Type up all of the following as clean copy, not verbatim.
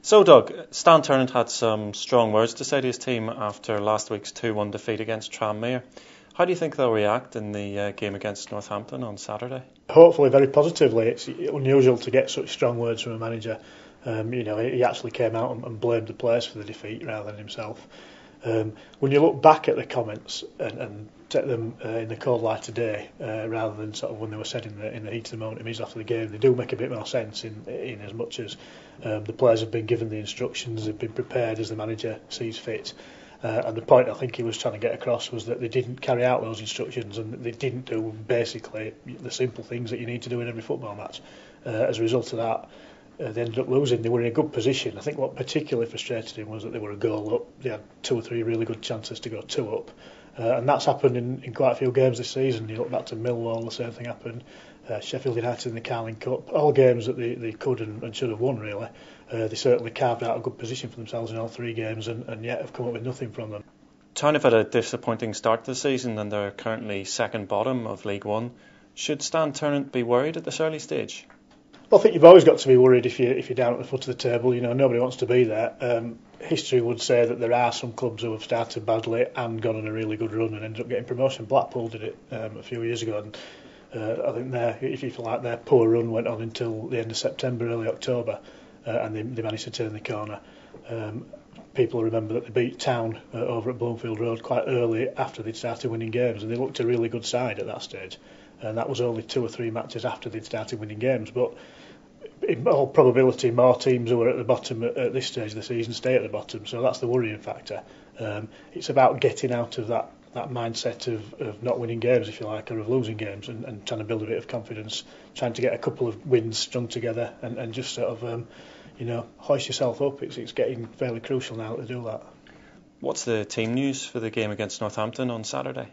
So, Doug, Stan Ternent had some strong words to say to his team after last week's 2-1 defeat against Tranmere. How do you think they'll react in the game against Northampton on Saturday? Hopefully very positively. It's unusual to get such strong words from a manager. He actually came out and blamed the players for the defeat rather than himself. When you look back at the comments and take them in the cold light today, rather than sort of when they were said in the heat of the moment immediately after the game, they do make a bit more sense in as much as the players have been given the instructions, they've been prepared as the manager sees fit. And the point I think he was trying to get across was that they didn't carry out those instructions and they didn't do basically the simple things that you need to do in every football match. As a result of that, they ended up losing. They were in a good position. I think what particularly frustrated him was that they were a goal up. They had 2 or 3 really good chances to go 2 up. And that's happened in quite a few games this season. You look back to Millwall, the same thing happened. Sheffield United in the Carling Cup, all games that they could and should have won really. They certainly carved out a good position for themselves in all 3 games and yet have come up with nothing from them. Town have had a disappointing start to the season and they're currently second bottom of League One. Should Stan Ternent be worried at this early stage? Well, I think you've always got to be worried if you're down at the foot of the table. Nobody wants to be there. History would say that there are some clubs who have started badly and gone on a really good run and ended up getting promotion. Blackpool did it a few years ago, and I think if you feel like their poor run went on until the end of September, early October, and they managed to turn the corner. People remember that they beat Town over at Bloomfield Road quite early after they'd started winning games, and they looked a really good side at that stage. And that was only 2 or 3 matches after they'd started winning games. But in all probability, more teams who are at the bottom at this stage of the season stay at the bottom. So that's the worrying factor. It's about getting out of that mindset of not winning games, if you like, or of losing games, and trying to build a bit of confidence, trying to get a couple of wins strung together, and just sort of hoist yourself up. It's getting fairly crucial now to do that. What's the team news for the game against Northampton on Saturday?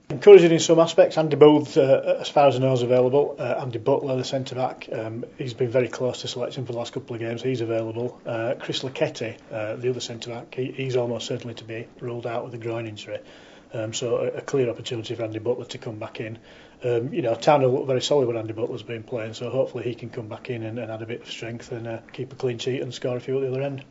Encouraging in some aspects. Andy Booth, as far as I know, is available. Andy Butler, the centre-back, he's been very close to selection for the last couple of games. He's available. Chris Laketti, the other centre-back, he's almost certainly to be ruled out with a groin injury. So a clear opportunity for Andy Butler to come back in. Town will look very solid when Andy Butler's been playing, so hopefully he can come back in and add a bit of strength and keep a clean sheet and score a few at the other end.